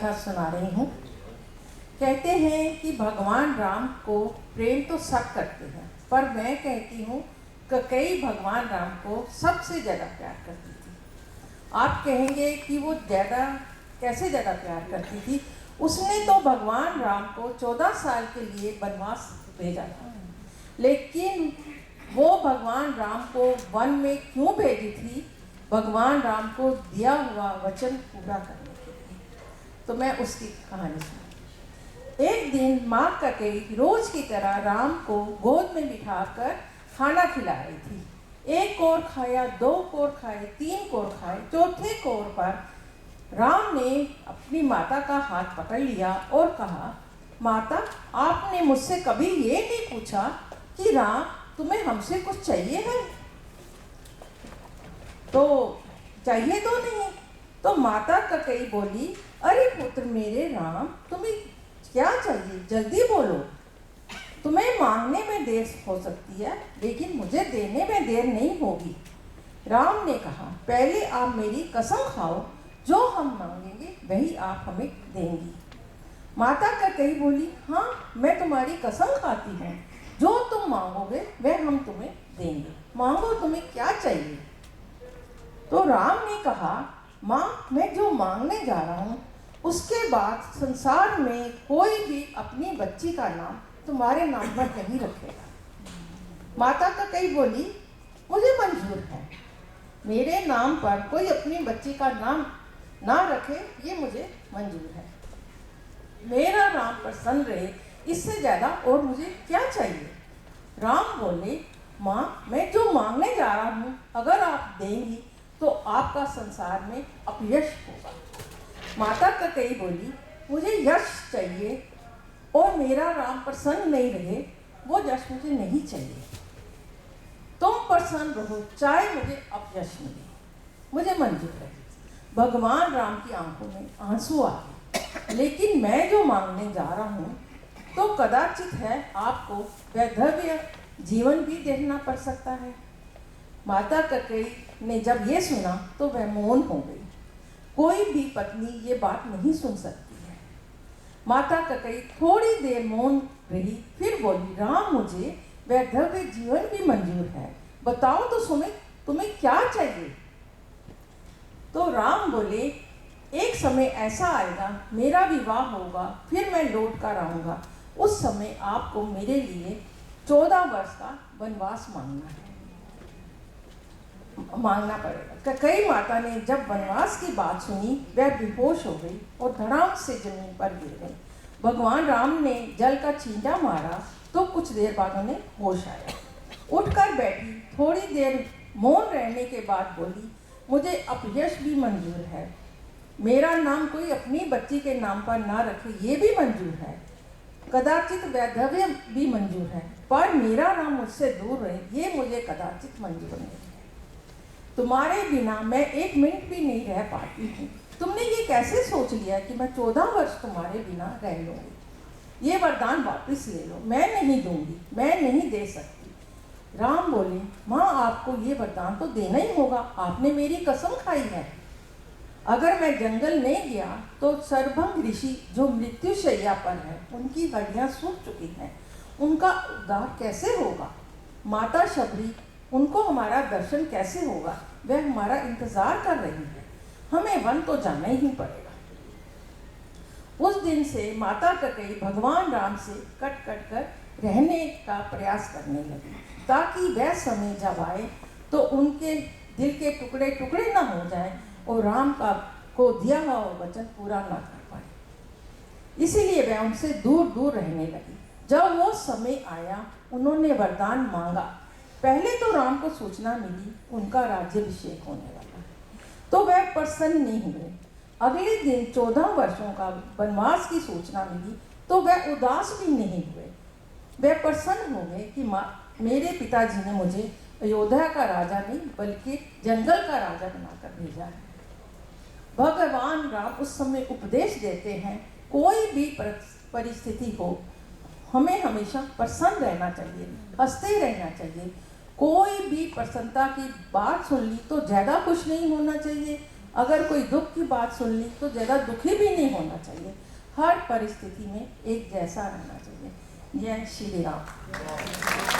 कथा सुना रही हूँ। कहते हैं कि भगवान राम को प्रेम तो सब करते हैं, पर मैं कहती हूँ कि कई भगवान राम को सबसे ज़्यादा प्यार करती थी। आप कहेंगे कि वो कैसे ज़्यादा प्यार करती थी। उसने तो भगवान राम को 14 साल के लिए वनवास भेजा था, लेकिन वो भगवान राम को वन में क्यों भेजी थी? भगवान राम को दिया हुआ वचन पूरा करने के लिए। तो मैं उसकी कहानी सुनाऊं। एक दिन माँ कैकेयी रोज की तरह राम को गोद में बिठाकर खाना खिला रही थी। एक कोर खाया, 2 कोर खाए, 3 कोर खाए। चौथे कोर पर राम ने अपनी माता का हाथ पकड़ लिया और कहा, माता, आपने मुझसे कभी ये नहीं पूछा कि राम, तुम्हें हमसे कुछ चाहिए है? तो चाहिए तो नहीं। तो माता कैकेयी बोली, अरे पुत्र मेरे राम, तुम्हें क्या चाहिए? जल्दी बोलो। तुम्हें मांगने में देर हो सकती है, लेकिन मुझे देने में देर नहीं होगी। राम ने कहा, पहले आप मेरी कसम खाओ, जो हम मांगेंगे वही आप हमें देंगी। माता कैकेयी बोली, हाँ, मैं तुम्हारी कसम खाती हूँ, जो तुम मांगोगे वह हम तुम्हें देंगे। मांगो, तुम्हें क्या चाहिए? तो राम ने कहा, माँ, मैं जो मांगने जा रहा हूँ उसके बाद संसार में कोई भी अपनी बच्ची का नाम तुम्हारे नाम पर नहीं रखेगा। माता कैकेयी बोली, मुझे मंजूर है, मेरे नाम पर कोई अपनी बच्ची का नाम ना रखे, ये मुझे मंजूर है। मेरा राम प्रसन्न रहे, इससे ज़्यादा और मुझे क्या चाहिए? राम बोले, माँ, मैं जो मांगने जा रहा हूँ अगर आप देंगी तो आपका संसार में अपयश होगा। माता कैकेयी बोली, मुझे यश चाहिए और मेरा राम प्रसन्न नहीं रहे, वो यश मुझे नहीं चाहिए। तुम प्रसन्न रहो, चाहे मुझे अपयश मिले, मुझे मंजूर है। भगवान राम की आंखों में आंसू आ गए। लेकिन मैं जो मांगने जा रहा हूँ तो कदाचित है आपको वैधव्य जीवन भी देखना पड़ सकता है। माता कैकेयी ने जब ये सुना तो वह मौन हो गई। कोई भी पत्नी ये बात नहीं सुन सकती है। माता कैकेयी थोड़ी देर मौन रही, फिर बोली, राम, मुझे वैधव्य जीवन भी मंजूर है, बताओ तो तुम्हें क्या चाहिए? तो राम बोले, एक समय ऐसा आएगा, मेरा विवाह होगा, फिर मैं लौट कर आऊँगा। उस समय आपको मेरे लिए 14 वर्ष का वनवास मांगना पड़ेगा। कैकेयी माता ने जब वनवास की बात सुनी, वह बेहोश हो गई और धड़ाम से जमीन पर गिर गई। भगवान राम ने जल का छींटा मारा तो कुछ देर बाद उन्हें होश आया। उठकर बैठी, थोड़ी देर मौन रहने के बाद बोली, मुझे अपयश भी मंजूर है, मेरा नाम कोई अपनी बच्ची के नाम पर ना रखे, ये भी मंजूर है, कदाचित वैधव्य भी मंजूर है, पर मेरा नाम मुझसे दूर रहे, ये मुझे कदाचित मंजूर नहीं है। तुम्हारे बिना मैं 1 मिनट भी नहीं रह पाती हूँ। तुमने ये कैसे सोच लिया कि मैं 14 वर्ष तुम्हारे बिना रह लूँगी? ये वरदान वापस ले लो, मैं नहीं दूंगी, मैं नहीं दे सकती। राम बोले, माँ, आपको ये वरदान तो देना ही होगा, आपने मेरी कसम खाई है। अगर मैं जंगल नहीं गया तो सर्वभंग ऋषि जो मृत्यु शैया पर है, उनकी हड्डियाँ सूख चुकी हैं, उनका उद्धार कैसे होगा? माता शबरी, उनको हमारा दर्शन कैसे होगा? वह हमारा इंतजार कर रही है, हमें वन तो जाना ही पड़ेगा। उस दिन से माता कैकेयी भगवान राम से कट कर रहने का प्रयास करने लगी, ताकि वह समय जब आए तो उनके दिल के टुकड़े टुकड़े ना हो जाएं और राम को दिया हुआ वचन पूरा ना कर पाए। इसीलिए वह उनसे दूर दूर रहने लगी। जब वो समय आया, उन्होंने वरदान मांगा। पहले तो राम को सूचना मिली उनका राज्याभिषेक होने वाला है, तो वह प्रसन्न नहीं हुए। अगले दिन 14 वर्षों का वनवास की सूचना मिली तो वह उदास भी नहीं हुए। वह प्रसन्न हो गए कि मेरे पिताजी ने मुझे अयोध्या का राजा नहीं बल्कि जंगल का राजा बनाकर भेजा है। भगवान राम उस समय उपदेश देते हैं, कोई भी परिस्थिति हो, हमें हमेशा प्रसन्न रहना चाहिए, हंसते रहना चाहिए। कोई भी प्रसन्नता की बात सुन ली तो ज़्यादा खुश नहीं होना चाहिए, अगर कोई दुख की बात सुन ली तो ज़्यादा दुखी भी नहीं होना चाहिए, हर परिस्थिति में एक जैसा रहना चाहिए। जय श्री राम।